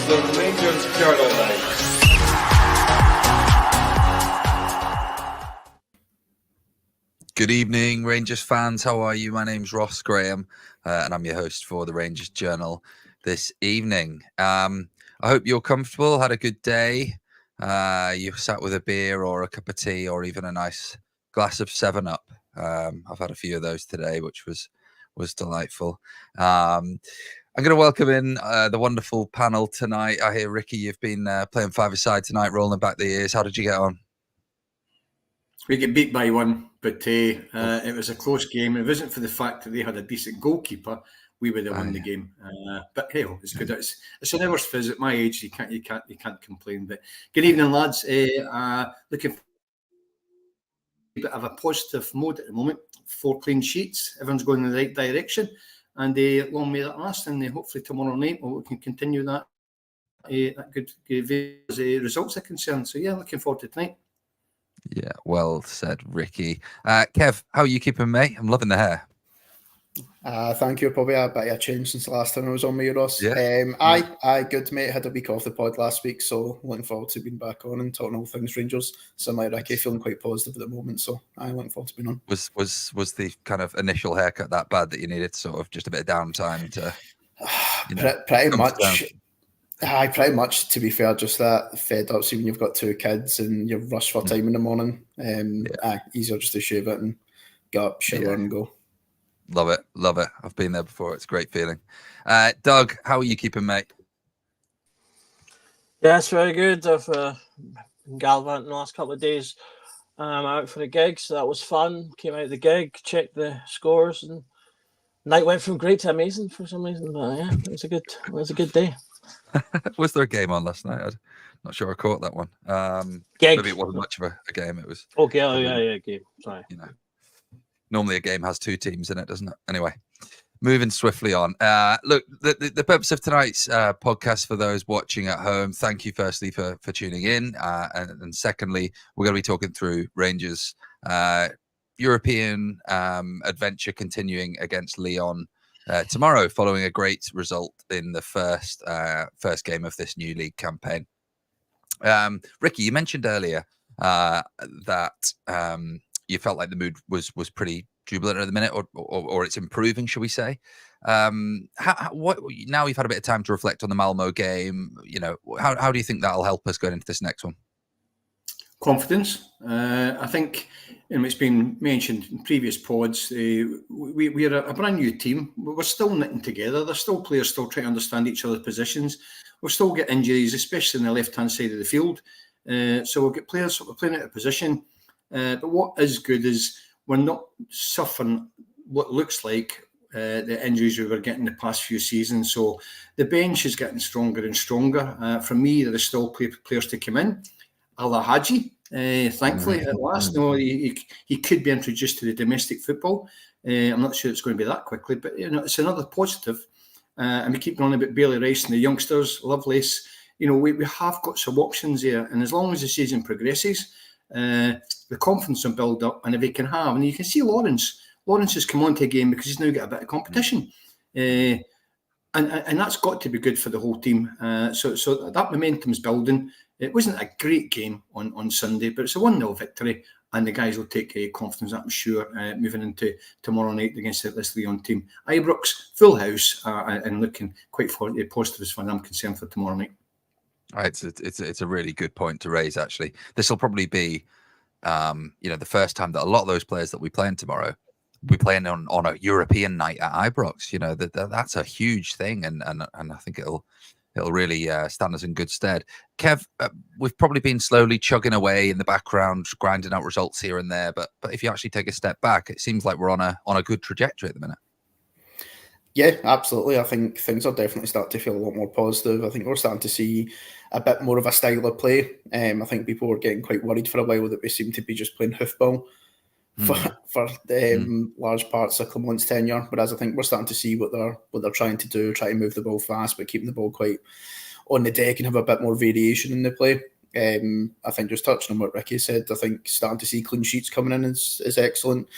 the Rangers Journal now. Good evening, Rangers fans. How are you? My name's Ross Graham, and I'm your host for the Rangers Journal this evening. I hope you're comfortable, had a good day. You sat with a beer or a cup of tea or even a nice glass of 7-Up. I've had a few of those today, which was delightful. I'm going to welcome in the wonderful panel tonight. I hear, Ricky, you've been playing five-a-side tonight, rolling back the years. How did you get on? We get beat by one, but it was a close game. If it wasn't for the fact that they had a decent goalkeeper, we would have won the game. But hey, it's good. It's an hour's fizz at my age. You can't complain. But good evening, lads. Looking for a bit of a positive mode at the moment. 4 clean sheets. Everyone's going in the right direction, and long may that last. And hopefully tomorrow night we can continue that good results are concerned. So yeah, looking forward to tonight. Yeah, well said, Ricky. Kev, how are you keeping, mate? I'm loving the hair. Thank you. Probably a bit of a change since the last time I was on with you, Ross. Yeah. I good, mate. Had a week off the pod last week, so looking forward to being back on and talking all things Rangers. Similar like Ricky, feeling quite positive at the moment, so I'm looking forward to being on. Was the kind of initial haircut that bad that you needed sort of just a bit of downtime to pretty much? Pretty much, to be fair, just that fed up. See, when you've got 2 kids and you rush for time in the morning, easier just to shave it and get up, shower and go. Love it. I've been there before. It's a great feeling. Doug, how are you keeping, mate? Yes, very good. I've been gallivanting the last couple of days. I'm out for a gig, so that was fun. Came out of the gig, checked the scores, and night went from great to amazing for some reason. But yeah, it was a good day. Was there a game on last night? I'm not sure I caught that one. Maybe it wasn't much of a game. It was okay. Game. Sorry. Normally a game has 2 teams in it, doesn't it? Anyway, moving swiftly on. Look, the purpose of tonight's podcast for those watching at home. Thank you, firstly, for tuning in, and secondly, we're going to be talking through Rangers' European adventure continuing against Lyon. Tomorrow, following a great result in the first game of this new league campaign. Ricky, you mentioned earlier that you felt like the mood was pretty jubilant at the minute, or it's improving, shall we say? What now we've had a bit of time to reflect on the Malmo game. How do you think that'll help us going into this next one? Confidence. I think it's been mentioned in previous pods. We're a brand new team. We're still knitting together. There's still players still trying to understand each other's positions. We'll still get injuries, especially on the left-hand side of the field. So we'll get players sort of playing out of position. But what is good is we're not suffering what looks like the injuries we were getting the past few seasons. So the bench is getting stronger and stronger. For me, there are still players to come in. Ala Hadji, thankfully, at last. No, he could be introduced to the domestic football. I'm not sure it's going to be that quickly, but it's another positive. And we keep going on about Bailey Rice and the youngsters, Lovelace. We have got some options there, and as long as the season progresses, the confidence will build up. And if he can have, and you can see Lawrence has come onto a game because he's now got a bit of competition. And that's got to be good for the whole team. So that momentum's building. It wasn't a great game on Sunday, but it's a 1-0 victory, and the guys will take confidence, I'm sure, moving into tomorrow night against this Lyon team. Ibrox, full house, and looking quite positive as far as I'm concerned for tomorrow night. It's a really good point to raise, actually. This will probably be, the first time that a lot of those players that we play in tomorrow, we playing on a European night at Ibrox. That's a huge thing, and I think it'll really stand us in good stead. Kev, we've probably been slowly chugging away in the background, grinding out results here and there. But if you actually take a step back, it seems like we're on a good trajectory at the minute. Yeah, absolutely. I think things are definitely starting to feel a lot more positive. I think we're starting to see a bit more of a style of play. I think people were getting quite worried for a while that we seem to be just playing hoofball for large parts of Clement's tenure. Whereas I think we're starting to see what they're trying to do, try to move the ball fast, but keeping the ball quite on the deck and have a bit more variation in the play. I think just touching on what Ricky said, I think starting to see clean sheets coming in is excellent.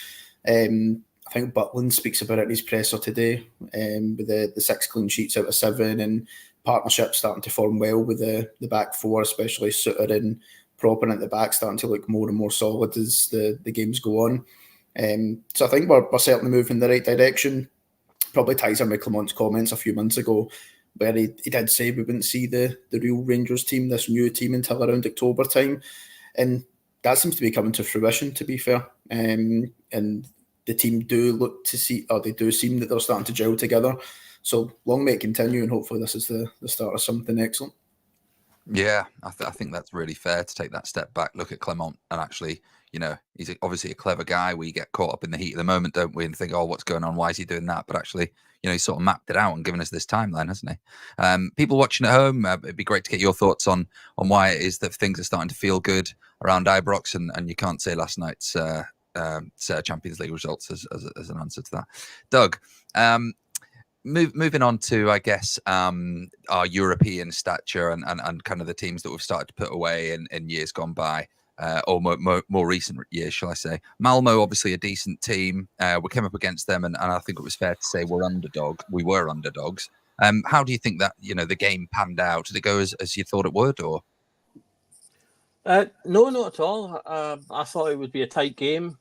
I think Butland speaks about it in his presser today, with the 6 clean sheets out of 7, and partnership starting to form well with the back four, especially Suter and Proppen at the back, starting to look more and more solid as the games go on. So I think we're certainly moving in the right direction. Probably ties in with Clement's comments a few months ago, where he did say we wouldn't see the real Rangers team, this new team, until around October time. And that seems to be coming to fruition, to be fair. And the team do look to see, or they do seem that they're starting to gel together. So long may it continue, and hopefully this is the start of something excellent. Yeah, I think that's really fair to take that step back, look at Clement, and actually, he's obviously a clever guy. We get caught up in the heat of the moment, don't we? And think, oh, what's going on? Why is he doing that? But actually, he's sort of mapped it out and given us this timeline, hasn't he? People watching at home, it'd be great to get your thoughts on why it is that things are starting to feel good around Ibrox, and you can't say last night's Champions League results as an answer to that. Doug, moving on to, I guess, our European stature and kind of the teams that we've started to put away in years gone by, or more recent years, shall I say. Malmo, obviously a decent team. We came up against them, and I think it was fair to say we were underdogs. How do you think that, the game panned out? Did it go as you thought it would, or? No, not at all. I thought it would be a tight game.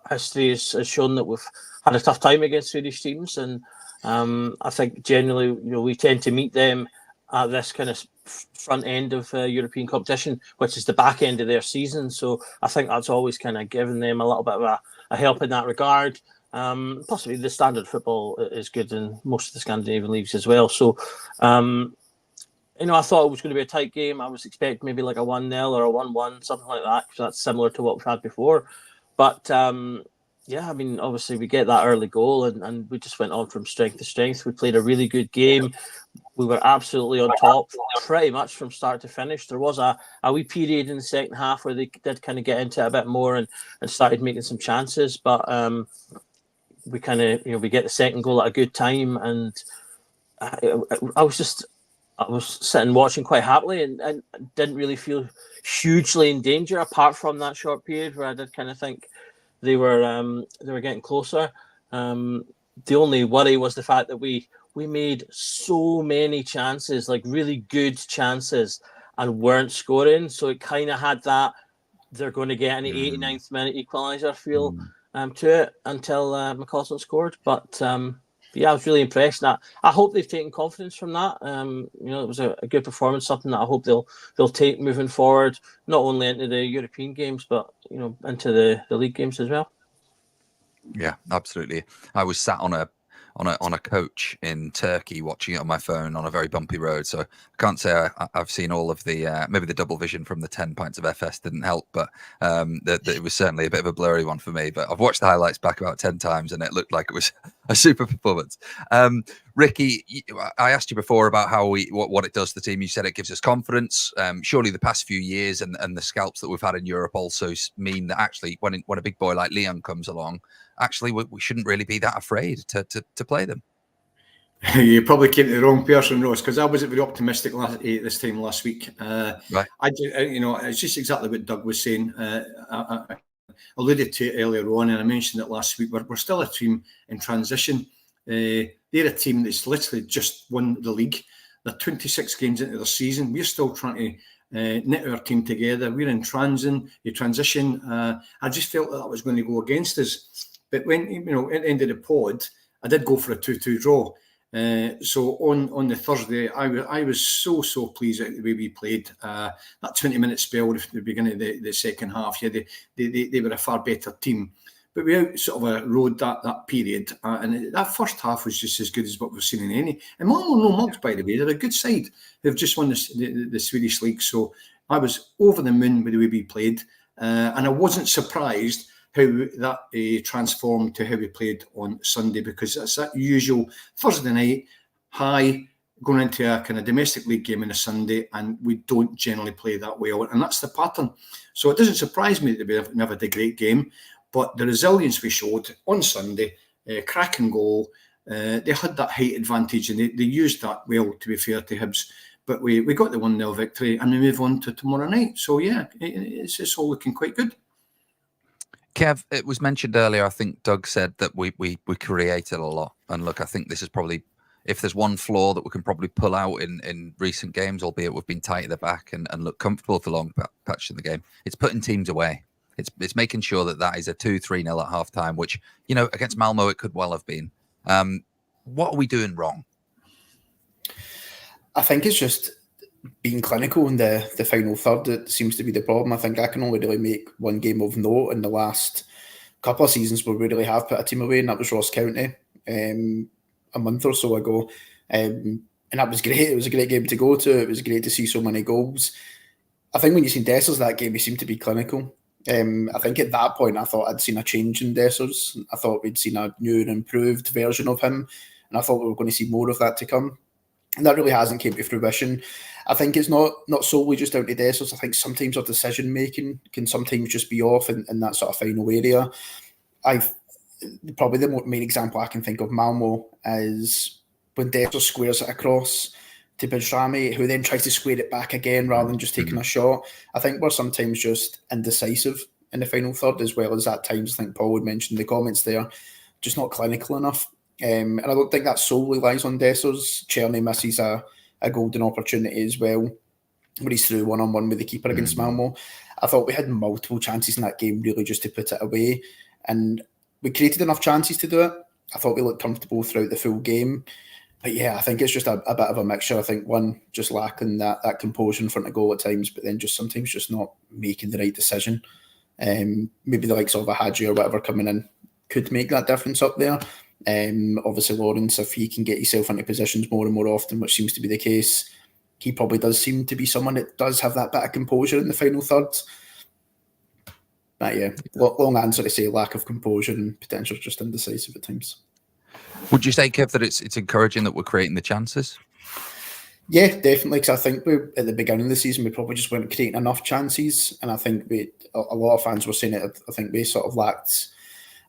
History has shown that we've had a tough time against Swedish teams, and I think generally, we tend to meet them at this kind of front end of European competition, which is the back end of their season. So I think that's always kind of given them a little bit of a help in that regard. Possibly the standard football is good in most of the Scandinavian leagues as well. So, I thought it was going to be a tight game. I was expecting maybe like a 1-0 or a 1-1, something like that, because that's similar to what we've had before. But obviously we get that early goal, and we just went on from strength to strength. We played a really good game. We were absolutely on top pretty much from start to finish. There was a wee period in the second half where they did kind of get into it a bit more and started making some chances. But we kind of, we get the second goal at a good time. And I was sitting watching quite happily and didn't really feel hugely in danger, apart from that short period where I did kind of think they were getting closer. The only worry was the fact that we made so many chances, like really good chances, and weren't scoring. So it kind of had that they're going to get an 89th minute equaliser feel to it until McCausland scored. But I was really impressed. I hope they've taken confidence from that. It was a good performance, something that I hope they'll take moving forward, not only into the European games, but into the league games as well. Yeah, absolutely. I was sat on a coach in Turkey watching it on my phone on a very bumpy road, so I can't say I've seen all of the maybe the double vision from the 10 pints of FS didn't help, but it was certainly a bit of a blurry one for me. But I've watched the highlights back about 10 times and it looked like it was a super performance. Ricky, I asked you before about what it does to the team. You said it gives us confidence. Surely the past few years and the scalps that we've had in Europe also mean that actually when a big boy like Lyon comes along, actually we shouldn't really be that afraid to play them. You probably came to the wrong person, Ross, because I wasn't very optimistic this time last week. Right. It's just exactly what Doug was saying. I alluded to it earlier on, and I mentioned it last week. We're still a team in transition. They're a team that's literally just won the league. They're 26 games into their season. We're still trying to knit our team together. We're in transition. I just felt that was going to go against us. But when, at the end of the pod, I did go for a 2-2 draw. So on the Thursday, I was so pleased at the way we played. That 20-minute spell at the beginning of the second half, they were a far better team. But we sort of rode that period, and that first half was just as good as what we've seen in any. And Malmo no mugs, by the way. They're a good side. They've just won the Swedish league. So I was over the moon with the way we played, and I wasn't surprised how that transformed to how we played on Sunday, because it's that usual Thursday night high going into a kind of domestic league game on a Sunday, and we don't generally play that well, and that's the pattern. So it doesn't surprise me that we never had a great game, but the resilience we showed on Sunday, cracking goal, they had that height advantage, and they used that well, to be fair to Hibs. But we got the 1-0 victory, and we move on to tomorrow night. So yeah, it's all looking quite good. Kev, it was mentioned earlier, I think Doug said that we created a lot. And look, I think this is probably if there's one flaw that we can probably pull out in recent games, albeit we've been tight at the back and look comfortable for long patches in the game, it's putting teams away. It's making sure that is a 2-3-0 at half time, which, against Malmo, it could well have been. What are we doing wrong? I think it's just being clinical in the final third. It seems to be the problem. I think I can only really make one game of note in the last couple of seasons where we really have put a team away, and that was Ross County a month or so ago. And that was great. It was a great game to go to. It was great to see so many goals. I think when you seen Dessers that game, he seemed to be clinical. I think at that point, I thought I'd seen a change in Dessers. I thought we'd seen a new and improved version of him, and I thought we were going to see more of that to come. And that really hasn't came to fruition. I think it's not solely just down to Dessers. I think sometimes our decision making can sometimes just be off in that sort of final area. Probably the main example I can think of Malmo is when Dessers squares it across to Bajrami, who then tries to square it back again rather than just taking a shot. I think we're sometimes just indecisive in the final third, as well as at times, I think Paul would mention in the comments there, just not clinical enough. And I don't think that solely lies on Dessers. Czerny misses a golden opportunity as well, where he's through one-on-one with the keeper against Malmo. I thought we had multiple chances in that game, really, just to put it away. And we created enough chances to do it. I thought we looked comfortable throughout the full game. But yeah, I think it's just a bit of a mixture. I think one, just lacking that composure in front of goal at times, but then just sometimes just not making the right decision. Maybe the likes of a Hadji or whatever coming in could make that difference up there. Obviously Lawrence, if he can get himself into positions more and more often, which seems to be the case, he probably does seem to be someone that does have that bit of composure in the final third. But yeah, long answer to say lack of composure and potential just indecisive at times. Would you say, Kev, that it's encouraging that we're creating the chances? Yeah, definitely, because I think at the beginning of the season we probably just weren't creating enough chances, and I think a lot of fans were saying it. I think we sort of lacked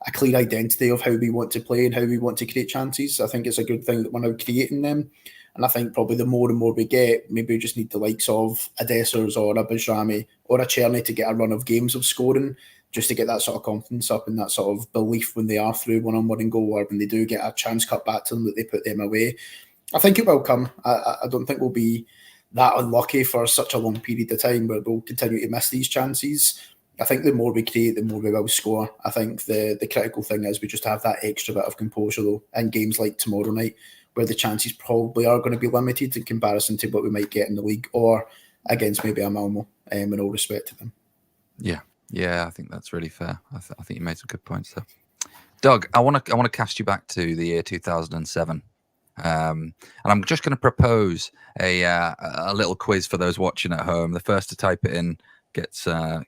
a clear identity of how we want to play and how we want to create chances. I think it's a good thing that we're now creating them, and I think probably the more and more we get, maybe we just need the likes of a Dessers or a Bajrami or a Czerny to get a run of games of scoring, just to get that sort of confidence up and that sort of belief when they are through one-on-one in goal, or when they do get a chance cut back to them, that they put them away. I think it will come. I don't think we'll be that unlucky for such a long period of time where we'll continue to miss these chances. I think the more we create, the more we will score. I think the critical thing is we just have that extra bit of composure, though, in games like tomorrow night, where the chances probably are going to be limited in comparison to what we might get in the league or against maybe a Malmo, in all respect to them. Yeah, I think that's really fair. I think you made some good points there. Doug, I want to cast you back to the year 2007. And I'm just going to propose a little quiz for those watching at home. The first to type it in gets a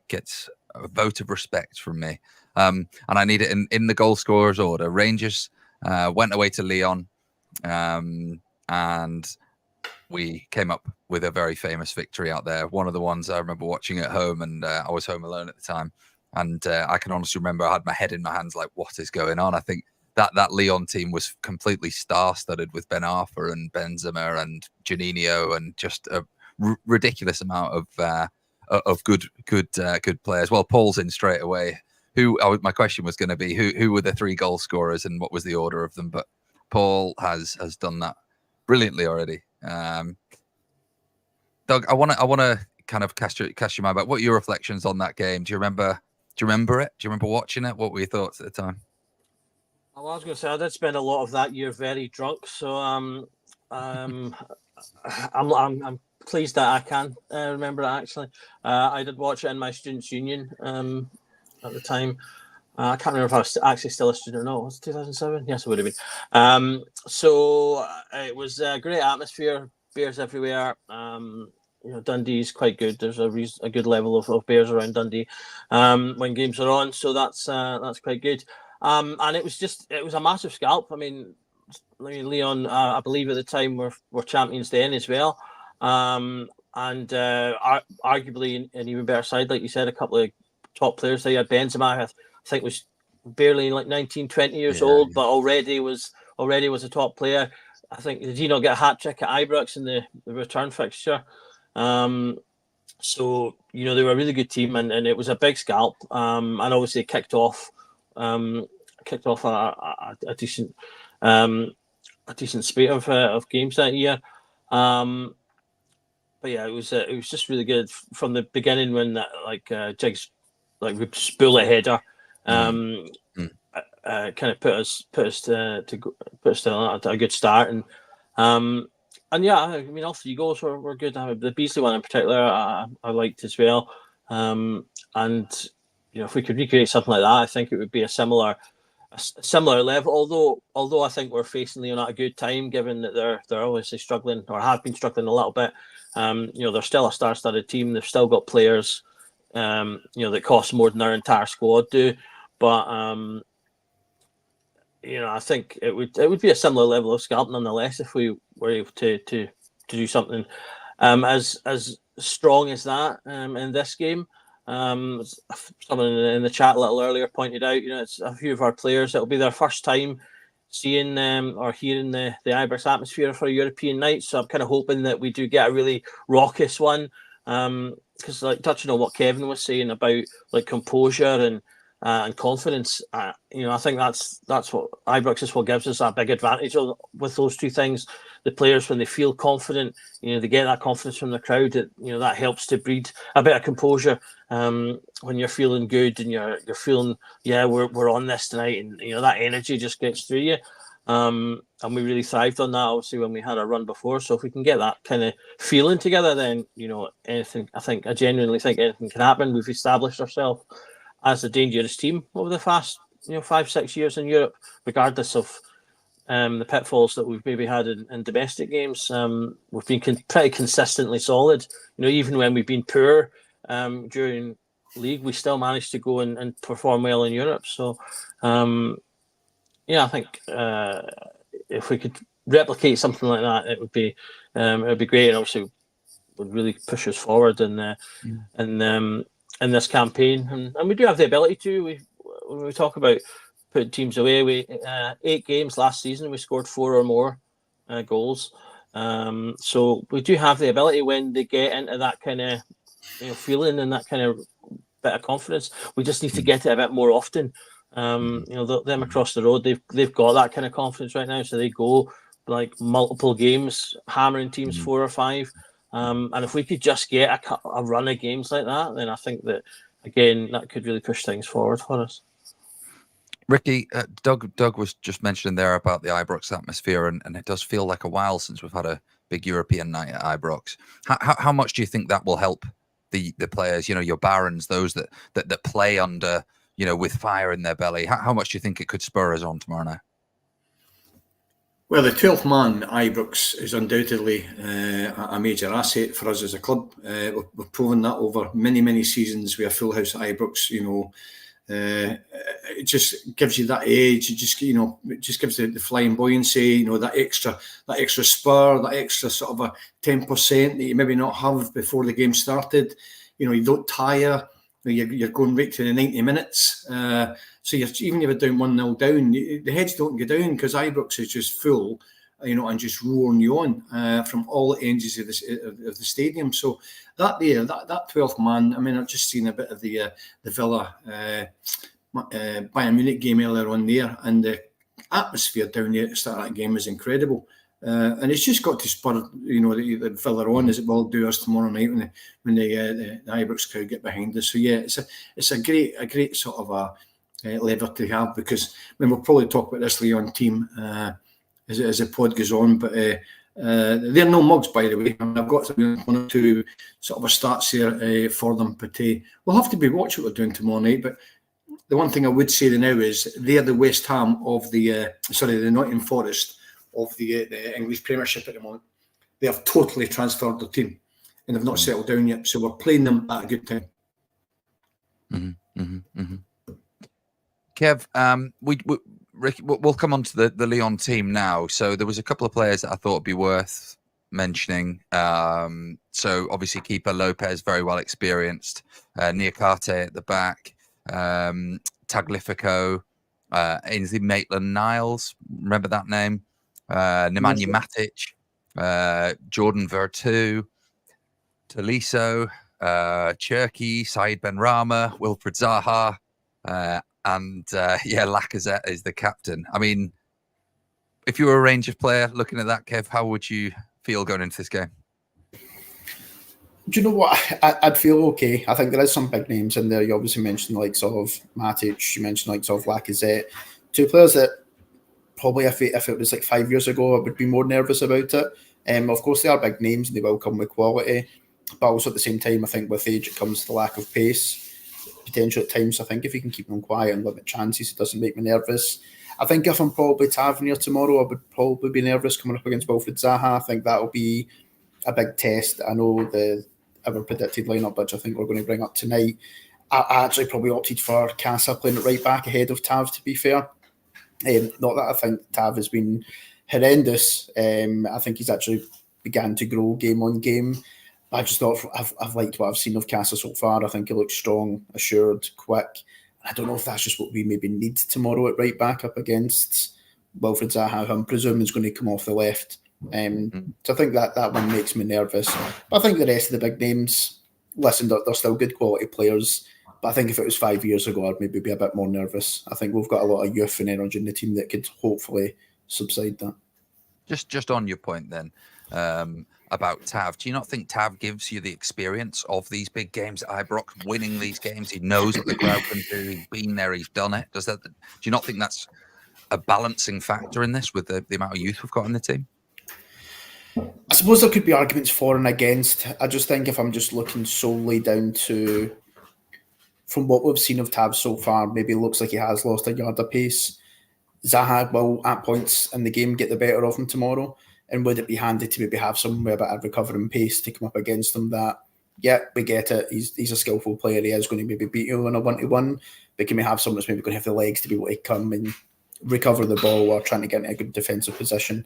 vote of respect from me. And I need it in the goal scorers order. Rangers went away to Lyon, and we came up with a very famous victory out there. One of the ones I remember watching at home, and I was home alone at the time. And I can honestly remember I had my head in my hands like, what is going on? I think that Lyon team was completely star-studded with Ben Arfa and Benzema and Juninho, and just a ridiculous amount of good players. Well, Paul's in straight away. My question was going to be who were the three goal scorers and what was the order of them? But Paul has done that brilliantly already. Doug, I want to kind of cast your mind back. What are your reflections on that game? Do you remember it? Do you remember watching it? What were your thoughts at the time? Well, I was going to say I did spend a lot of that year very drunk, so I'm pleased that I can remember it. Actually, I did watch it in my students' union at the time. I can't remember if I was actually still a student or not. Was it 2007? Yes, it would have been. So it was a great atmosphere, beers everywhere. Dundee's quite good. There's a good level of beers around Dundee when games are on. So that's quite good. And it was a massive scalp. I mean Lyon, I believe at the time were champions then as well. And arguably an even better side, like you said, a couple of top players. They had Benzema, I think was barely like 19, 20 years old, but already was a top player. I think, did he not get a hat trick at Ibrox in the return fixture? So they were a really good team, and it was a big scalp. And obviously kicked off a decent a decent spate of games that year. But yeah, it was just really good from the beginning when that Jiggs would spool a header, kind of put us to a good start, and yeah, I mean all 3 goals were good. The Beasley one in particular, I liked as well, and if we could recreate something like that, I think it would be a similar level. Although I think we're facing Lyon at a good time, given that they're obviously struggling or have been struggling a little bit. They're still a star-studded team. They've still got players, that cost more than our entire squad do. But I think it would be a similar level of scalp nonetheless if we were able to do something as strong as that in this game. Someone in the chat a little earlier pointed out, it's a few of our players. It'll be their first time seeing or hearing the Ibrox atmosphere for a European night. So I'm kind of hoping that we do get a really raucous one. Because touching on what Kevin was saying about composure and confidence, I think that's what Ibrox is what gives us that big advantage with those 2 things. The players, when they feel confident, they get that confidence from the crowd. That helps to breed a bit of composure. When you're feeling good and you're feeling, we're on this tonight, and that energy just gets through you. And we really thrived on that, obviously, when we had a run before. So if we can get that kind of feeling together, then anything. I genuinely think anything can happen. We've established ourselves as a dangerous team over the past 5-6 years in Europe, regardless of the pitfalls that we've maybe had in domestic games. We've been pretty consistently solid. Even when we've been poor during league, we still managed to go and perform well in Europe. So, I think if we could replicate something like that, it would be great, and obviously would really push us forward in this campaign. And we do have the ability to. When we talk about putting teams away, we 8 games last season, we scored 4 or more goals. So we do have the ability when they get into that kind of feeling and that kind of bit of confidence. We just need to get it a bit more often. Them across the road, they've got that kind of confidence right now, so they go multiple games, hammering teams 4 or 5. And if we could just get a run of games like that, then I think that again that could really push things forward for us. Ricky, Doug was just mentioning there about the Ibrox atmosphere, and it does feel like a while since we've had a big European night at Ibrox. How much do you think that will help the players? Your Barons, those that play under, with fire in their belly. How much do you think it could spur us on tomorrow night? Well, the 12th man, Ibrox, is undoubtedly a major asset for us as a club. We've proven that over many, many seasons. We are full house at Ibrox. It just gives you that edge. It just gives the flying buoyancy. That extra spur, that extra sort of a 10% that you maybe not have before the game started. You don't tire. You're going right to the 90 minutes. So even if you're down 1-0 down, the heads don't go down because Ibrox is just full, and just roaring you on from all edges of the stadium. So that 12th man, I mean, I've just seen a bit of the Villa Bayern Munich game earlier on there, and the atmosphere down there at the start of that game was incredible. And it's just got to spur, the Villa on, as it will do us tomorrow night when the Ibrox crowd get behind us. So yeah, it's a great sort of a lever to have, because we'll probably talk about this Lyon team as the pod goes on, but they're no mugs, by the way. I mean, I've got 1 or 2 sort of a stats here for them, but we'll have to be watching what they're doing tomorrow night. But the one thing I would say now is they're the West Ham of the Nottingham Forest of the English Premiership at the moment. They have totally transferred their team and have not settled down yet. So we're playing them at a good time. Kev, we'll come on to the Lyon team now. So there was a couple of players that I thought would be worth mentioning. So obviously keeper Lopez, very well experienced. Niakate at the back. Tagliafico, Ainsley Maitland-Niles, remember that name? Nemanja Matic, Jordan Vertu, Tolisso, Cherki, Said Benrahma, Wilfried Zaha, and Lacazette is the captain. I mean, if you were a Rangers player looking at that, Kev, how would you feel going into this game? Do you know what? I'd feel okay. I think there is some big names in there. You obviously mentioned the likes of Matic. You mentioned the likes of Lacazette. Two players that probably, if it was like 5 years ago, I would be more nervous about it. Of course, they are big names and they will come with quality. But also at the same time, I think with age, it comes to the lack of pace, potential at times. I think if you can keep them quiet and limit chances, it doesn't make me nervous. I think if I'm probably Tavernier tomorrow, I would probably be nervous coming up against Wilfried Zaha. I think that'll be a big test. I know our predicted lineup, which I think we're going to bring up tonight. I actually probably opted for Casa playing it right back ahead of Tav, to be fair. Not that I think Tav has been horrendous. I think he's actually began to grow game on game. I just thought I've liked what I've seen of Casa so far. I think he looks strong, assured, quick. I don't know if that's just what we maybe need tomorrow at right back up against Wilfried Zaha, who I'm presuming is going to come off the left. So I think that one makes me nervous. But I think the rest of the big names, listen, they're still good quality players. But I think if it was 5 years ago, I'd maybe be a bit more nervous. I think we've got a lot of youth and energy in the team that could hopefully subside that. Just on your point then, about Tav, do you not think Tav gives you the experience of these big games at Ibrox, winning these games? He knows what the crowd can do. He's been there. He's done it. Do you not think that's a balancing factor in this with the amount of youth we've got in the team? I suppose there could be arguments for and against. I just think if I'm just looking solely down to, from what we've seen of Tav so far, maybe it looks like he has lost a yard of pace. Zaha will, at points in the game, get the better of him tomorrow. And would it be handy to maybe have someone with a bit of recovering pace to come up against him that, yeah, we get it, he's a skillful player, he is going to maybe beat you in a 1-to-1, but can we have someone that's maybe going to have the legs to be able to come and recover the ball or trying to get in a good defensive position?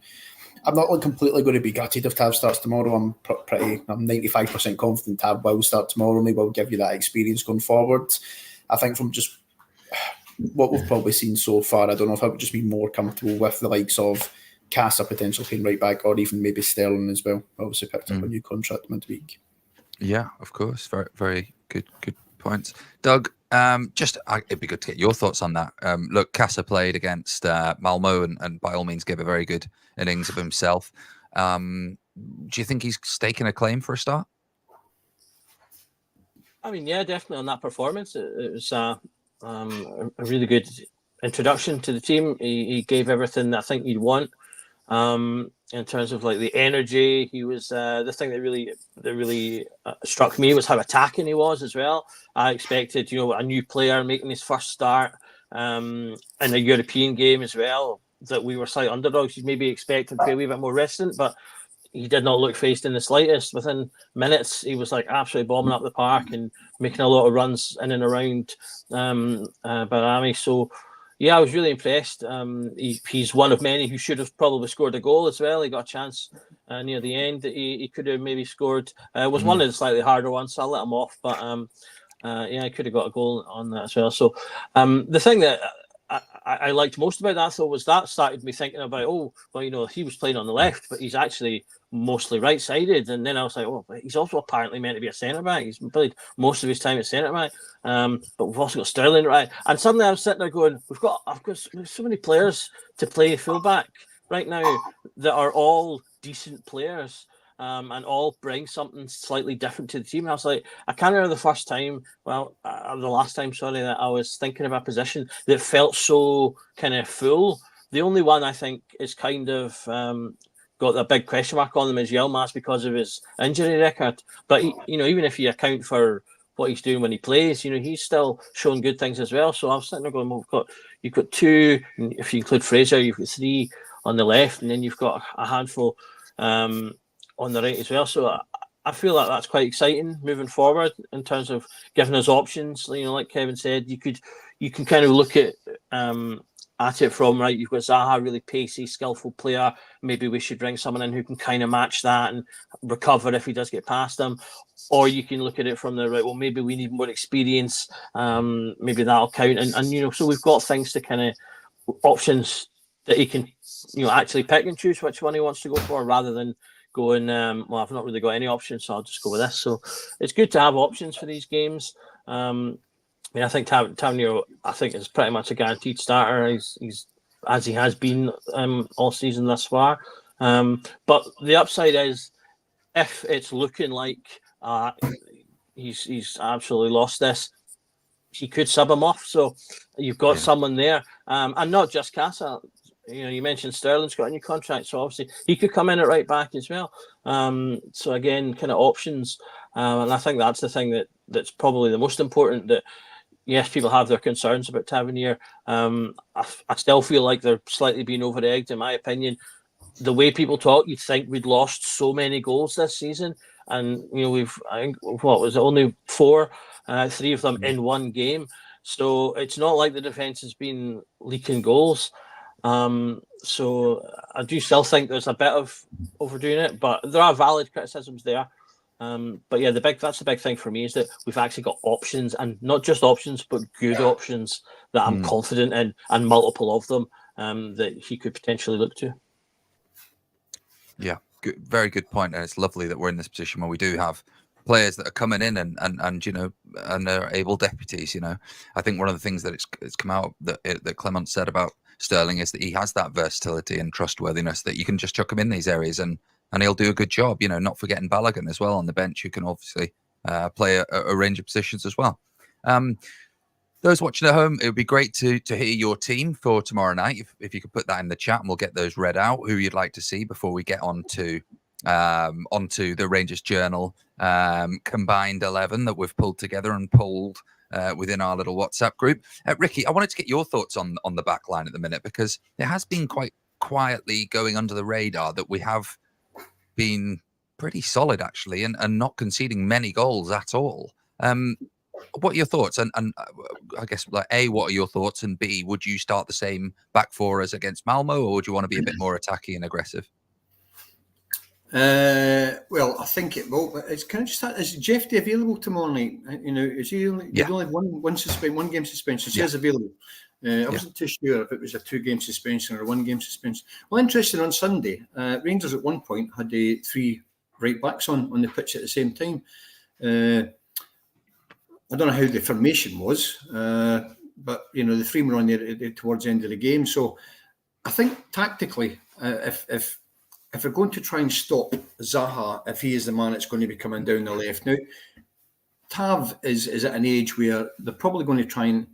I'm not completely going to be gutted if Tav starts tomorrow. I'm 95% confident Tav will start tomorrow and he will give you that experience going forward. I think from just what we've probably seen so far, I don't know if I would just be more comfortable with the likes of Casa potentially playing right back or even maybe Sterling as well. Obviously picked up a new contract midweek. Yeah, of course. Very, very good points. Doug, it'd be good to get your thoughts on that. Look, Casa played against Malmo and by all means gave a very good innings of himself. Do you think he's staking a claim for a start? I mean, yeah, definitely on that performance. It was a really good introduction to the team. He gave everything that I think you'd want. In terms of like the energy, he was the thing that really struck me was how attacking he was as well. I expected, a new player making his first start in a European game as well, that we were slight underdogs. You'd maybe expect him to be a wee bit more resistant, but he did not look phased in the slightest. Within minutes, he was like absolutely bombing up the park and making a lot of runs in and around Barami. So, yeah, I was really impressed. He's one of many who should have probably scored a goal as well. He got a chance near the end that he could have maybe scored. It was one of the slightly harder ones, so I let him off. But yeah, he could have got a goal on that as well. So the thing that I liked most about that, though, was that started me thinking about, he was playing on the left, but he's actually mostly right-sided. And then I was like, but he's also apparently meant to be a centre-back. He's played most of his time at centre-back. But we've also got Sterling right. And suddenly I was sitting there going, I've got so many players to play full-back right now that are all decent players. And all bring something slightly different to the team. And I was like, I can't remember the last time, that I was thinking of a position that felt so kind of full. The only one I think is kind of got a big question mark on them is Yilmaz because of his injury record. But, even if you account for what he's doing when he plays, he's still showing good things as well. So I was sitting there going, you've got two, if you include Fraser, you've got three on the left, and then you've got a handful on the right as well. So I feel like that's quite exciting moving forward in terms of giving us options. Like Kevin said, you can kind of look at it from, right, you've got Zaha, really pacey, skillful player. Maybe we should bring someone in who can kind of match that and recover if he does get past them. Or you can look at it from the right, well, maybe we need more experience. Maybe that'll count. And so we've got things to kind of options that he can, actually pick and choose which one he wants to go for rather than going, I've not really got any options, so I'll just go with this. So it's good to have options for these games. I think Tavernier, I think, is pretty much a guaranteed starter. He's as he has been all season thus far. But the upside is, if it's looking like he's absolutely lost this, he could sub him off. So you've got someone there, and not just Casa. You mentioned Sterling's got a new contract, so obviously he could come in at right back as well. So again, kind of options, and I think that's the thing that's probably the most important. That yes, people have their concerns about Tavernier. I still feel like they're slightly being over-egged, in my opinion. The way people talk, you'd think we'd lost so many goals this season, and I think what was it, only 4, 3 of them in one game. So it's not like the defence has been leaking goals. So I do still think there's a bit of overdoing it, but there are valid criticisms there. But yeah, that's the big thing for me, is that we've actually got options, and not just options, but good options that I'm confident in, and multiple of them that he could potentially look to. Yeah, good, very good point. And it's lovely that we're in this position where we do have players that are coming in and are able deputies. I think one of the things that it's come out that Clement said about Sterling is that he has that versatility and trustworthiness that you can just chuck him in these areas and he'll do a good job. Not forgetting Balogun as well on the bench, who can obviously play a range of positions as well. Those watching at home, it would be great to hear your team for tomorrow night. If you could put that in the chat, and we'll get those read out, who you'd like to see before we get onto the Rangers Journal combined 11 that we've pulled together and polled within our little WhatsApp group. Ricky, I wanted to get your thoughts on the back line at the minute, because it has been quite quietly going under the radar that we have been pretty solid, actually, and not conceding many goals at all. What are your thoughts? And I guess, A, what are your thoughts? And B, would you start the same back four as against Malmo, or would you want to be a bit more attacky and aggressive? Well, I think it will. Can I just start? Is Jeff Day available tomorrow night? Is he only? Yeah. Only one game suspension. So he is available. I wasn't too sure if it was a 2-game suspension or a 1-game suspension. Well, interesting. On Sunday, Rangers at one point had 3 right backs on the pitch at the same time. I don't know how the formation was, but the 3 were on there towards the end of the game. So I think tactically, if we're going to try and stop Zaha, if he is the man that's going to be coming down the left now, Tav is at an age where they're probably going to try and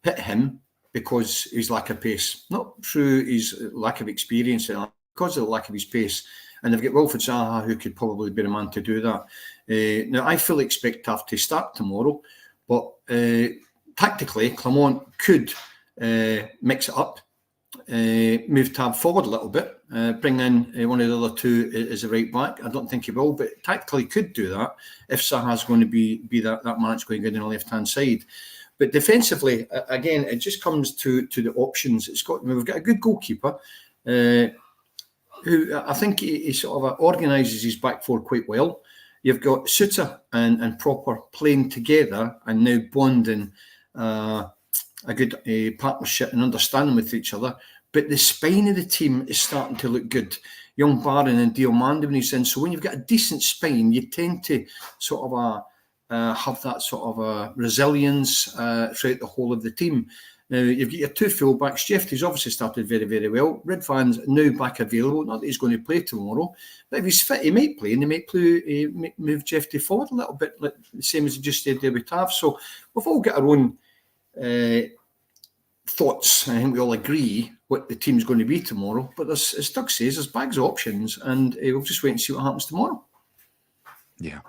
hit him because his lack of pace, not through his lack of experience, because of the lack of his pace. And they've got Wilfried Zaha, who could probably be the man to do that. Now, I fully expect Tav to start tomorrow, but tactically, Clement could mix it up, move Tav forward a little bit, bring in one of the other 2 as a right back. I don't think he will, but tactically could do that if Zaha's going to be that man that's going to go down the left-hand side. But defensively, again, it just comes to the options. We've got a good goalkeeper, who I think he sort of organises his back four quite well. You've got Suter and Proper playing together and now bonding a good partnership and understanding with each other. But the spine of the team is starting to look good. Young Barron and Diomande when he's in. So when you've got a decent spine, you tend to sort of have that sort of resilience throughout the whole of the team. Now, you've got your 2 fullbacks. Jeffrey's obviously started very, very well. Redvan's now back available. Not that he's going to play tomorrow, but if he's fit, he might play, and he might move Jeffrey forward a little bit, like the same as he just did there with Tav. So we've all got our own thoughts. I think we all agree what the team's going to be tomorrow. But as Doug says, there's bags of options, and we'll just wait and see what happens tomorrow. Yeah.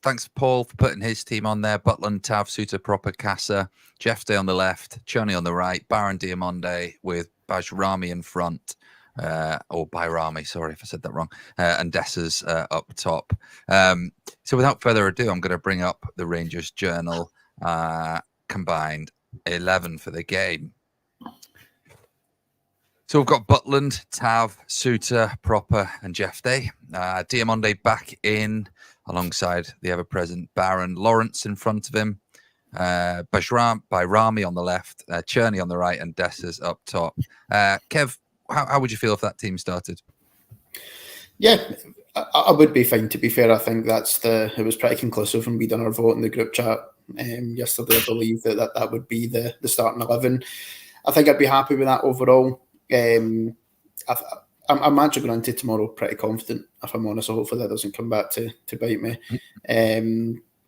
Thanks, Paul, for putting his team on there. Butland, Tav, Suter, Proper, Casa, Jeff Day on the left, Cherney on the right, Baron Diomande with Bajrami in front, or Bayrami, sorry if I said that wrong, and Dessers up top. So without further ado, I'm going to bring up the Rangers Journal combined 11 for the game. So we've got Butland, Tav, Suter, Proper, and Jeff Day. Diomande back in alongside the ever-present Baron. Lawrence in front of him. Bayrami on the left, Cherney on the right, and Dessers up top. Kev, how would you feel if that team started? Yeah, I would be fine, to be fair. I think it was pretty conclusive when we done our vote in the group chat yesterday, I believe that would be the starting 11. I think I'd be happy with that overall. I'm actually going into tomorrow pretty confident, if I'm honest. So hopefully that doesn't come back to bite me.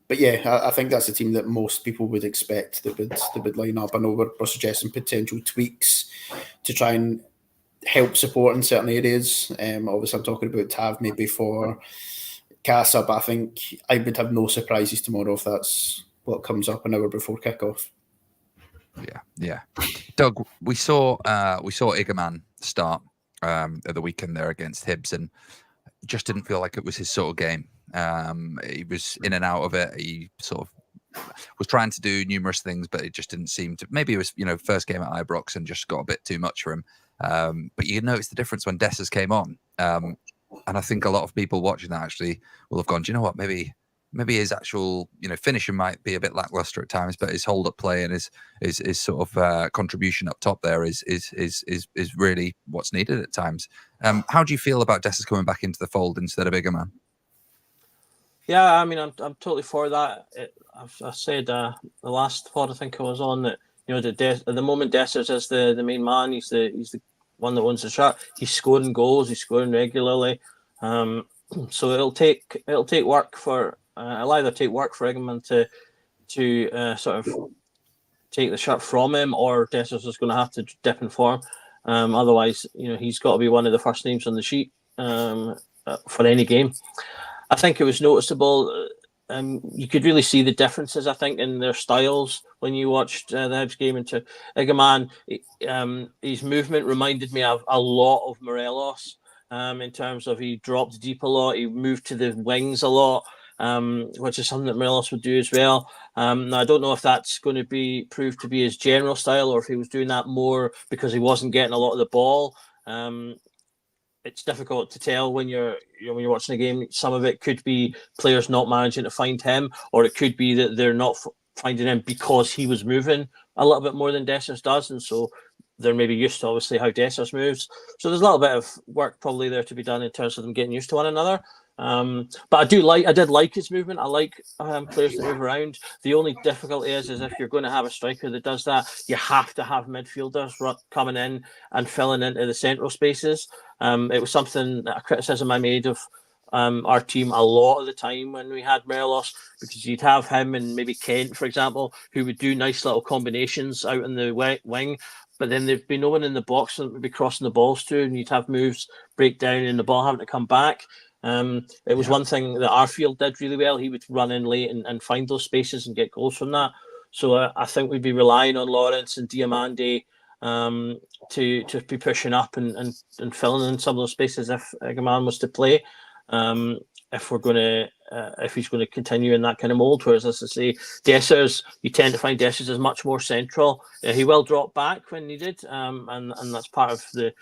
But yeah, I think that's a team that most people would expect that would line up. I know we're suggesting potential tweaks to try and help support in certain areas. Obviously, I'm talking about Tav maybe for Casa, but I think I would have no surprises tomorrow if that's what comes up an hour before kickoff. Yeah. Doug, we saw Igaman start at the weekend there against Hibs, and just didn't feel like it was his sort of game. He was in and out of it. He sort of was trying to do numerous things, but it just didn't seem to. Maybe it was first game at Ibrox and just got a bit too much for him. But you notice the difference when Dessers came on, and I think a lot of people watching that actually will have gone, do you know what? Maybe his actual finishing might be a bit lackluster at times, but his hold up play and his sort of contribution up top there is really what's needed at times. How do you feel about Dessers coming back into the fold instead of Igaman? Yeah, I mean, I'm totally for that. I said the last pod I think I was on that at the moment Dessers is the main man. He's the one that owns the shirt. He's scoring goals. He's scoring regularly. So it'll take work for. It'll either take work for Eggman to sort of take the shirt from him, or Dessers is going to have to dip in form. Otherwise, he's got to be one of the first names on the sheet for any game. I think it was noticeable. You could really see the differences, I think, in their styles when you watched the Hibs game into Igaman. His movement reminded me of a lot of Morelos in terms of he dropped deep a lot. He moved to the wings a lot, which is something that Morelos would do as well. Now, I don't know if that's going to be proved to be his general style or if he was doing that more because he wasn't getting a lot of the ball. It's difficult to tell when you're watching a game. Some of it could be players not managing to find him, or it could be that they're not finding him because he was moving a little bit more than Dessers does, and so they're maybe used to obviously how Dessers moves. So there's a little bit of work probably there to be done in terms of them getting used to one another. But I did like his movement. I like players that move around. The only difficulty is if you're going to have a striker that does that, you have to have midfielders coming in and filling into the central spaces. It was something, a criticism I made of our team a lot of the time when we had Morelos, because you'd have him and maybe Kent, for example, who would do nice little combinations out in the wing, but then there'd be no one in the box that would be crossing the balls to, and you'd have moves break down and the ball having to come back. It was one thing that Arfield did really well. He would run in late and find those spaces and get goals from that. So I think we'd be relying on Lawrence and Diamande to be pushing up and filling in some of those spaces if Eggman was to play. If he's going to continue in that kind of mold, whereas as I say, Dessers, you tend to find Dessers is much more central. He will drop back when needed, and that's part of the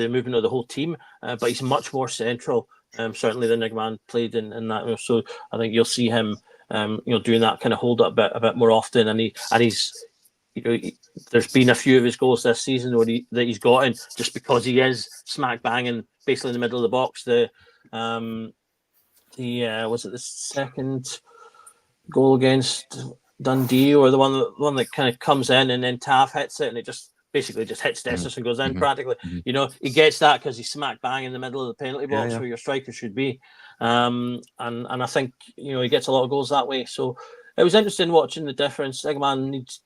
movement of the whole team. But he's much more central, certainly than Eggman played in that. So I think you'll see him, doing that kind of hold up a bit more often, and he's. There's been a few of his goals this season that he's gotten just because he is smack banging basically in the middle of the box. Was it the second goal against Dundee, or the one that kind of comes in and then Tav hits it and it just basically just hits Dessers and goes in practically. He gets that because he's smack bang in the middle of the penalty box where your striker should be. And I think he gets a lot of goals that way. So it was interesting watching the difference. Eggman needs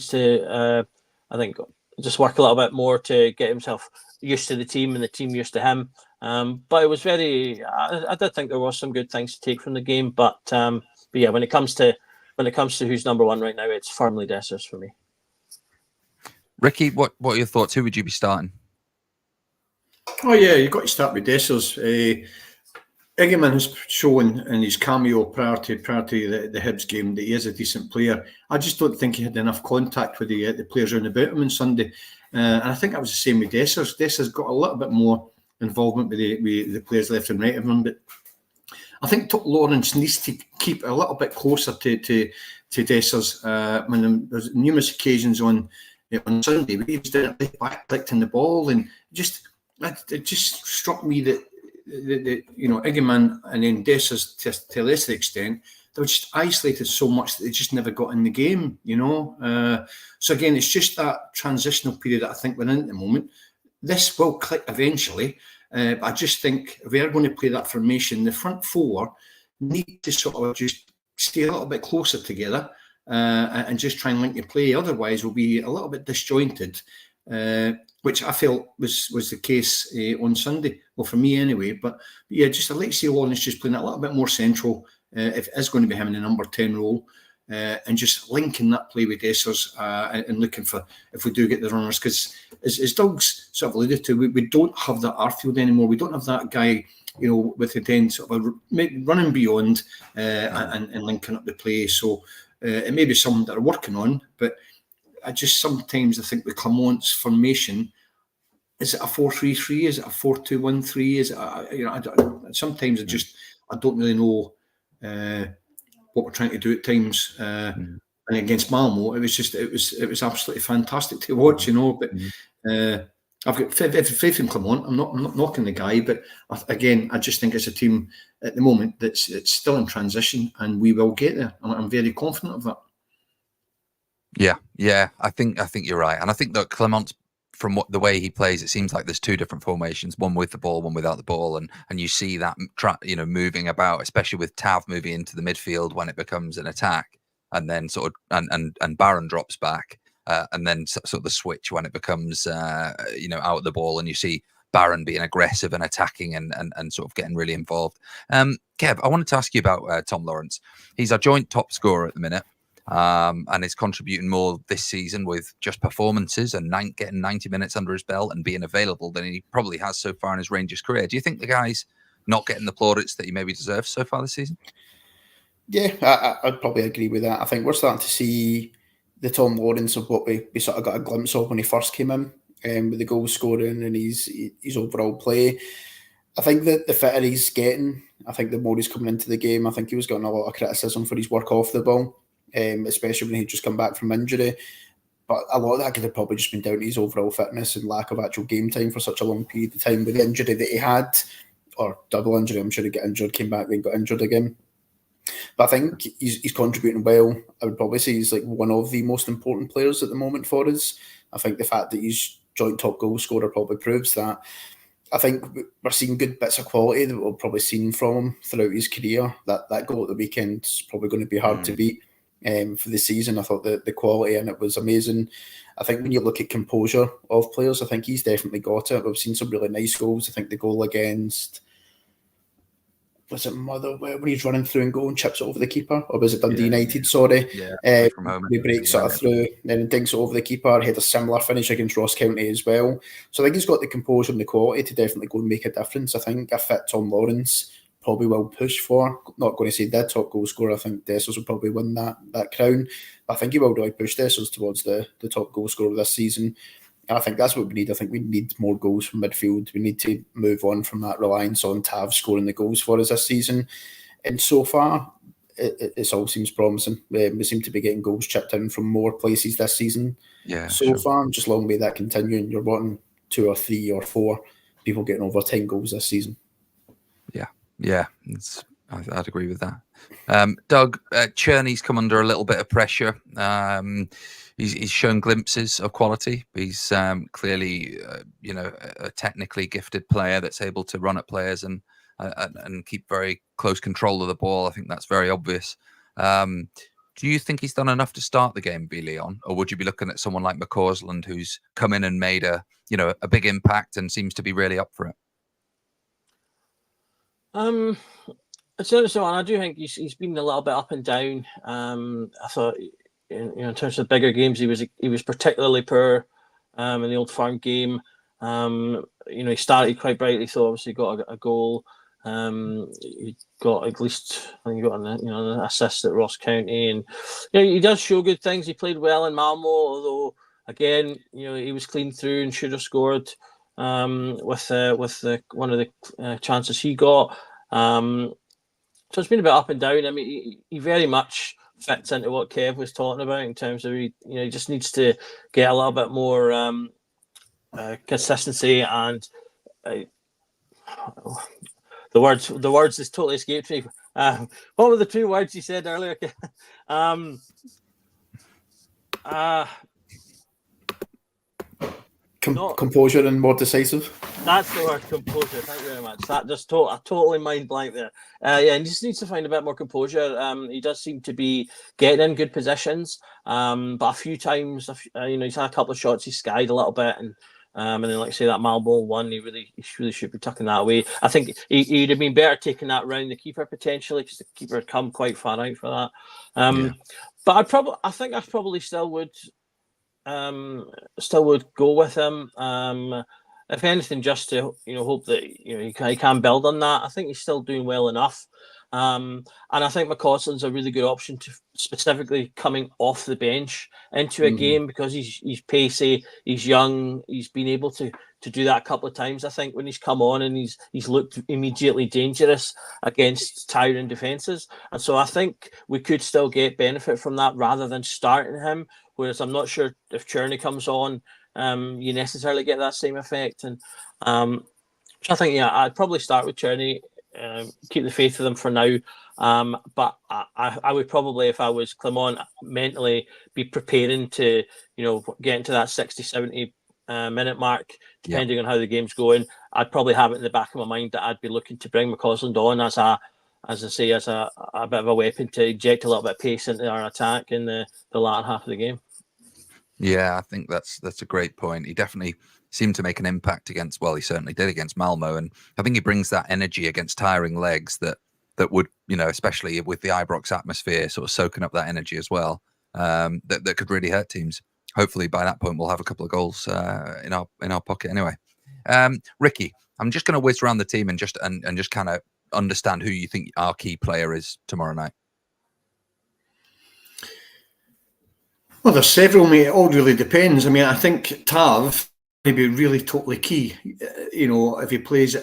to I think just work a little bit more to get himself used to the team and the team used to him. But it was I did think there was some good things to take from the game. But yeah, when it comes to who's number one right now, it's firmly Dessers for me. Ricky, what are your thoughts? Who would you be starting? Oh yeah, you've got to start with Dessers. Eggman has shown in his cameo prior to the Hibs game that he is a decent player. I just don't think he had enough contact with the players around about him on Sunday. And I think that was the same with Dessers. Dessers got a little bit more involvement with the players left and right of him. But I think Lawrence needs to keep a little bit closer to Dessers. When there's numerous occasions on Sunday where he was down at back collecting the ball, and it just struck me that Eggman and then Dessers to a lesser extent, they were just isolated so much that they just never got in the game, you know. So again, it's just that transitional period that I think we're in at the moment. This will click eventually, but I just think if we are going to play that formation, the front four need to sort of just stay a little bit closer together and just try and link the play. Otherwise, we'll be a little bit disjointed, which I felt was the case on Sunday. Well, for me anyway. But yeah, just I'd like to see Lawrence just playing a little bit more central if it is going to be him in the number 10 role. And just linking that play with Dessers and looking for if we do get the runners, because as Doug's sort of alluded to, we don't have that Arfield anymore. We don't have that guy, you know, with the 10 sort of running beyond and linking up the play. So it may be something that are working on, but I just sometimes I think with Clement's formation, is it a 4-3-3? Is it a 4-2-1-3? Is it sometimes I don't really know what we're trying to do at times. And against Malmo, it was absolutely fantastic to watch, you know. But I've got faith in Clement. I'm not knocking the guy, but again, I just think it's a team at the moment it's still in transition, and we will get there. I'm very confident of that. Yeah. I think you're right, and I think that Clement's, from the way he plays, it seems like there's two different formations: one with the ball, one without the ball, and you see that moving about, especially with Tav moving into the midfield when it becomes an attack, and then sort of and Barron drops back, and then sort of the switch when it becomes out of the ball, and you see Barron being aggressive and attacking and sort of getting really involved. Kev, I wanted to ask you about Tom Lawrence. He's our joint top scorer at the minute. And is contributing more this season with just performances and getting 90 minutes under his belt and being available than he probably has so far in his Rangers career. Do you think the guy's not getting the plaudits that he maybe deserves so far this season? Yeah, I'd probably agree with that. I think we're starting to see the Tom Lawrence of what we sort of got a glimpse of when he first came in, with the goal scoring and his overall play. I think that the fitter he's getting, I think the more he's coming into the game, I think he was getting a lot of criticism for his work off the ball. Especially when he'd just come back from injury. But a lot of that could have probably just been down to his overall fitness and lack of actual game time for such a long period of time with the injury that he had, or double injury. I'm sure he got injured, came back, then got injured again. But I think he's contributing well. I would probably say he's like one of the most important players at the moment for us. I think the fact that he's joint top goal scorer probably proves that. I think we're seeing good bits of quality that we've probably seen from him throughout his career. That goal at the weekend is probably going to be hard to beat. For the season, I thought the quality in it was amazing. I think when you look at composure of players, I think he's definitely got it. We've seen some really nice goals. I think the goal against, was it Motherwell, when he's running through and goal and chips it over the keeper? Or was it Dundee United, sorry? Yeah, from home. He breaks sort of through and then dinks it over the keeper. He had a similar finish against Ross County as well. So I think he's got the composure and the quality to definitely go and make a difference. I think a fit Tom Lawrence probably will push for, not going to say the top goal scorer. I think Dessers will probably win that crown. I think he will really push Dessers towards the top goal scorer this season. And I think that's what we need. I think we need more goals from midfield. We need to move on from that reliance on Tav scoring the goals for us this season. And so far, it all seems promising. We seem to be getting goals chipped in from more places this season. Yeah. So far, I'm just long may that continue. And you're wanting 2 or 3 or 4 people getting over 10 goals this season. Yeah, I'd agree with that. Doug, Cherney's come under a little bit of pressure. He's shown glimpses of quality. He's clearly, a technically gifted player that's able to run at players and keep very close control of the ball. I think that's very obvious. Do you think he's done enough to start the game, Lyon, or would you be looking at someone like McCausland, who's come in and made a big impact and seems to be really up for it? It's interesting one. I do think he's been a little bit up and down. I thought, in terms of bigger games, he was particularly poor in the Old Firm game. He started quite brightly, so obviously got a goal. He got at least, I think he got an assist at Ross County, and he does show good things. He played well in Malmo, although again, he was clean through and should have scored with one of the chances he got. So it's been a bit up and down. I mean, he very much fits into what Kev was talking about in terms of he just needs to get a little bit more consistency, and the words just totally escaped me. What were the two words you said earlier? Composure and more decisive. That's the word, composure. Thank you very much. That just I totally mind blank there. Yeah, and he just needs to find a bit more composure. He does seem to be getting in good positions, but a few times, he's had a couple of shots he skied a little bit, and then like I say that Malmo one, he really should be tucking that away. I think he'd have been better taking that round the keeper potentially, because the keeper had come quite far out for that. But I think I probably still would go with him. If anything, just to hope that he can build on that. I think he's still doing well enough, and I think McCausland's a really good option to specifically coming off the bench into a game, because he's pacey, he's young, he's been able to do that a couple of times. I think when he's come on and he's looked immediately dangerous against tiring defences, and so I think we could still get benefit from that rather than starting him. Whereas I'm not sure if Cherney comes on, you necessarily get that same effect. And so I think, I'd probably start with Cherney, keep the faith with him for now. But I would probably, if I was Clement, mentally be preparing to, get into that 60, 70 minute mark, depending on how the game's going. I'd probably have it in the back of my mind that I'd be looking to bring McCausland on as a bit of a weapon to inject a little bit of pace into our attack in the latter half of the game. Yeah, I think that's a great point. He definitely seemed to make an impact against, well, he certainly did against Malmo, and I think he brings that energy against tiring legs that would, especially with the Ibrox atmosphere, sort of soaking up that energy as well, that could really hurt teams. Hopefully by that point we'll have a couple of goals in our pocket anyway. Ricky, I'm just going to whiz around the team and just kind of understand who you think our key player is tomorrow night. Well, there's several, mate. It all really depends. I mean, I think Tav may be really totally key. If he plays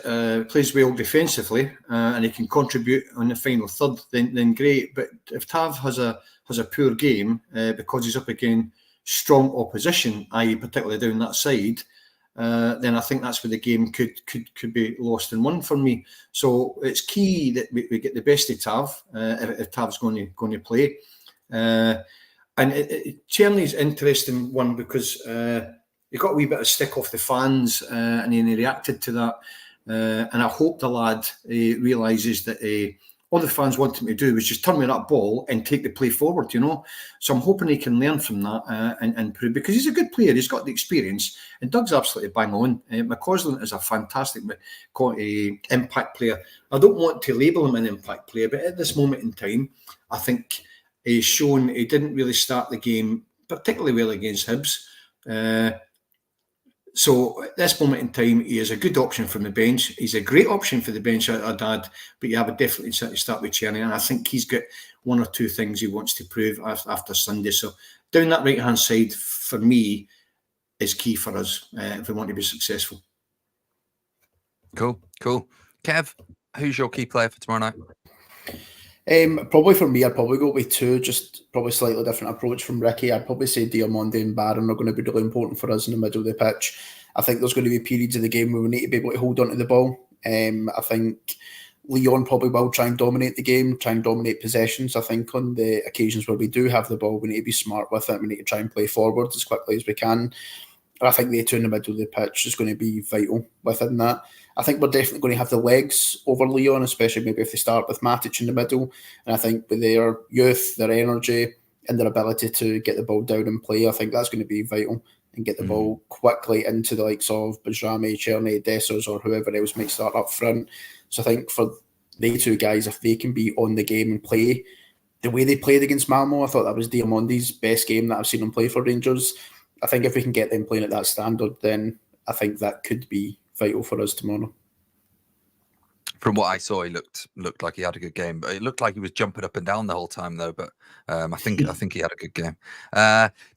well defensively and he can contribute on the final third, then great. But if Tav has a poor game because he's up against strong opposition, i.e., particularly down that side, then I think that's where the game could be lost and won for me. So it's key that we get the best of Tav if Tav's going to play. And Cherney's interesting one because he got a wee bit of stick off the fans and he reacted to that. And I hope the lad realises that all the fans want him to do was just turn me that ball and take the play forward, So I'm hoping he can learn from that and prove, because he's a good player. He's got the experience, and Doug's absolutely bang on. McCausland is a fantastic impact player. I don't want to label him an impact player, but at this moment in time, I think he's shown he didn't really start the game particularly well against Hibs. So at this moment in time, he is a good option from the bench. He's a great option for the bench, I'd add, but you have a definitely start with Cherney, and I think he's got one or two things he wants to prove after Sunday. So down that right-hand side, for me, is key for us if we want to be successful. Cool. Kev, who's your key player for tomorrow night? Probably for me, I'd probably go with two, just probably slightly different approach from Ricky. I'd probably say Diamonde and Barron are going to be really important for us in the middle of the pitch. I think there's going to be periods of the game where we need to be able to hold on to the ball. I think Lyon probably will try and dominate the game, try and dominate possessions. I think on the occasions where we do have the ball, we need to be smart with it. We need to try and play forward as quickly as we can. And I think the two in the middle of the pitch is going to be vital within that. I think we're definitely going to have the legs over Lyon, especially maybe if they start with Matic in the middle. And I think with their youth, their energy, and their ability to get the ball down and play, I think that's going to be vital, and get the ball quickly into the likes of Bajrami, Cherney, Dessers, or whoever else might start up front. So I think for the two guys, if they can be on the game and play the way they played against Malmo, I thought that was Diamonde's best game that I've seen him play for Rangers. I think if we can get them playing at that standard, then I think that could be vital for us tomorrow. From what I saw, he looked like he had a good game, but it looked like he was jumping up and down the whole time, though. But I think he had a good game.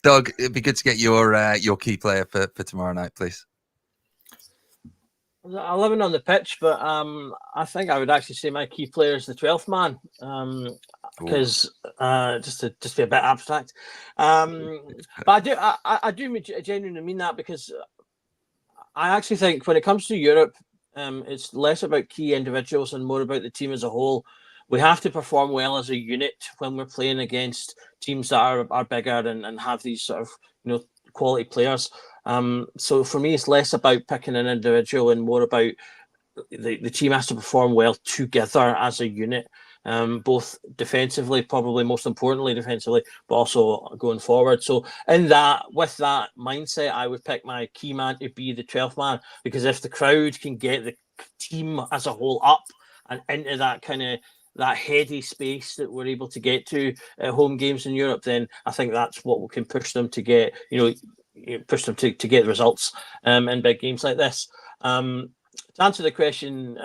Doug, it'd be good to get your key player for tomorrow night, please. 11 on the pitch, but I think I would actually say my key player is the 12th man, because just to be a bit abstract. But I do genuinely mean that, because I actually think when it comes to Europe, it's less about key individuals and more about the team as a whole. we have to perform well as a unit when we're playing against teams that are bigger and have these sort of quality players. So for me, it's less about picking an individual and more about the team has to perform well together as a unit, both defensively, probably most importantly defensively, but also going forward. So with that mindset, I would pick my key man to be the 12th man, because if the crowd can get the team as a whole up and into that heady space that we're able to get to at home games in Europe, then I think that's what can push them to get, to get results in big games like this. To answer the question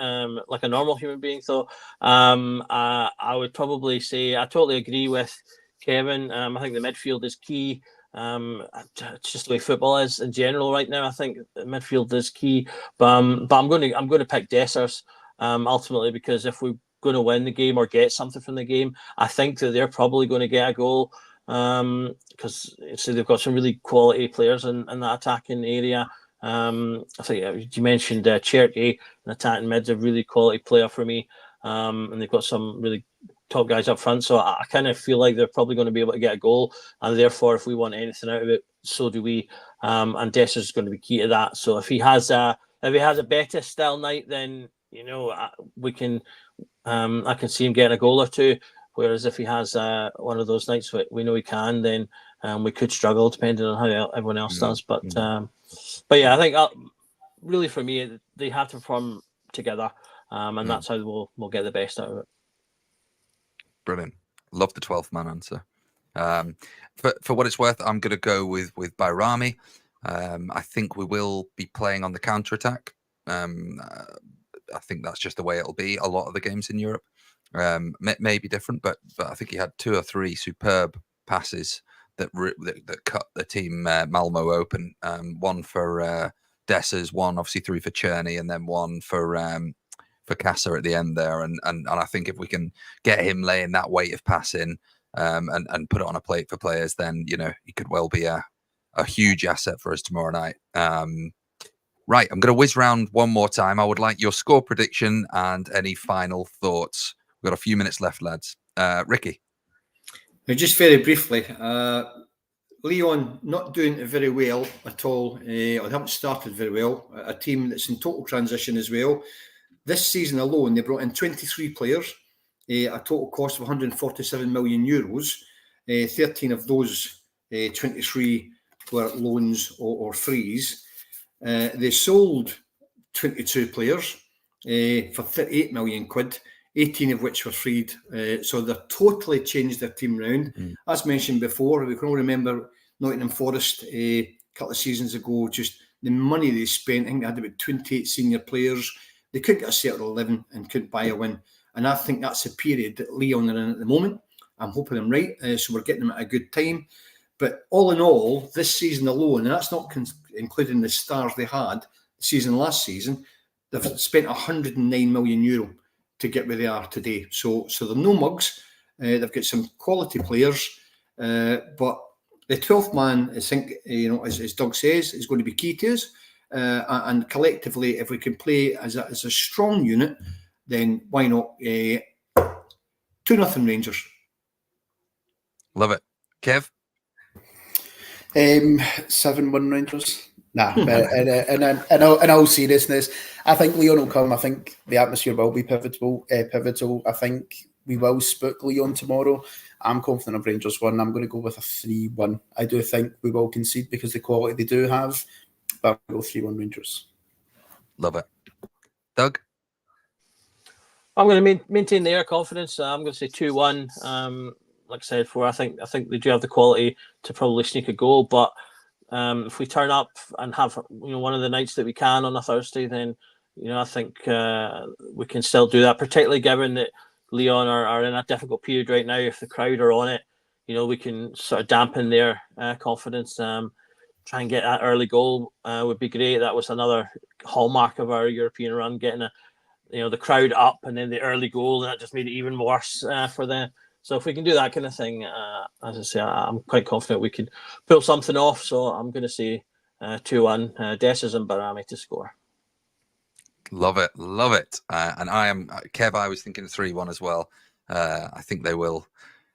like a normal human being, though, I would probably say I totally agree with Kevin. I think the midfield is key. It's just the way football is in general right now. I think the midfield is key, but I'm going to pick Dessers ultimately, because if we're going to win the game or get something from the game, I think that they're probably going to get a goal, because they've got some really quality players in that attacking area. I think you mentioned Cherky, an attacking mid's a really quality player for me, and they've got some really top guys up front. So I kind of feel like they're probably going to be able to get a goal, and therefore, if we want anything out of it, so do we. And Dessers is going to be key to that. So if he has a better style night, then we can. I can see him getting a goal or two. Whereas if he has one of those nights we know he can, then we could struggle depending on how everyone else does. But yeah, I think really for me, they have to perform together, and that's how we'll get the best out of it. Brilliant. Love the 12th man answer. For what it's worth, I'm going to go with Bayrami. I think we will be playing on the counter attack. I think that's just the way it'll be a lot of the games in Europe. May be different, but I think he had 2 or 3 superb passes that cut the team Malmo open. One for Dessers, one obviously 3 for Cherny, and then one for Casa at the end there. And I think if we can get him laying that weight of passing and put it on a plate for players, then he could well be a huge asset for us tomorrow night. Right, I'm going to whiz round one more time. I would like your score prediction and any final thoughts. We've got a few minutes left, lads. Ricky. Just very briefly, Lyon not doing it very well at all. Or they haven't started very well. A team that's in total transition as well. This season alone, they brought in 23 players, a total cost of 147 million euros. 13 of those 23 were loans or frees. They sold 22 players for 38 million quid, 18 of which were freed. So they've totally changed their team round. As mentioned before, we can all remember Nottingham Forest a couple of seasons ago, just the money they spent. I think they had about 28 senior players. They couldn't get a set of 11 and couldn't buy a win. And I think that's a period that Lyon are in at the moment. I'm hoping I'm right. So we're getting them at a good time. But all in all, this season alone, and that's not including the stars they had last season, they've spent 109 million euro to get where they are today. So they're no mugs. They've got some quality players, but the 12th man, I think, as Doug says, is going to be key to us. And collectively, if we can play as a strong unit, then why not 2-0 Rangers? Love it. Kev? 7-1 Rangers. Nah, but in all seriousness, I think Lyon will come. I think the atmosphere will be pivotal. I think we will spook Lyon tomorrow. I'm confident of Rangers 1. I'm going to go with a 3-1. I do think we will concede because the quality they do have, but I'll go 3-1 Rangers. Love it. Doug? I'm going to maintain their confidence. I'm going to say 2-1. Like I said before, I think they do have the quality to probably sneak a goal, but if we turn up and have one of the nights that we can on a Thursday, then I think we can still do that. Particularly given that Lyon are in a difficult period right now. If the crowd are on it, we can sort of dampen their confidence. Try and get that early goal would be great. That was another hallmark of our European run, getting the crowd up and then the early goal, and that just made it even worse for them. So if we can do that kind of thing, as I say, I'm quite confident we can pull something off. So I'm going to say 2-1, Dessers and Bayrami to score. Love it. And I am, Kev, I was thinking 3-1 as well. I think they will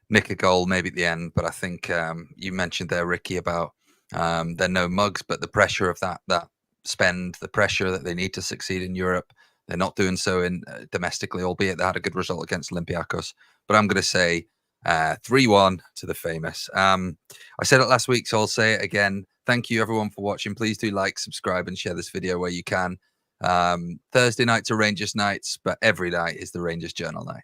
nick a goal maybe at the end, but I think you mentioned there, Ricky, about they're no mugs, but the pressure of that spend, the pressure that they need to succeed in Europe, they're not doing so in domestically, albeit they had a good result against Olympiacos. But I'm going to say 3-1 to the famous. I said it last week, so I'll say it again. Thank you everyone for watching. Please do like, subscribe, and share this video where you can. Thursday nights are Rangers nights, but every night is the Rangers Journal night.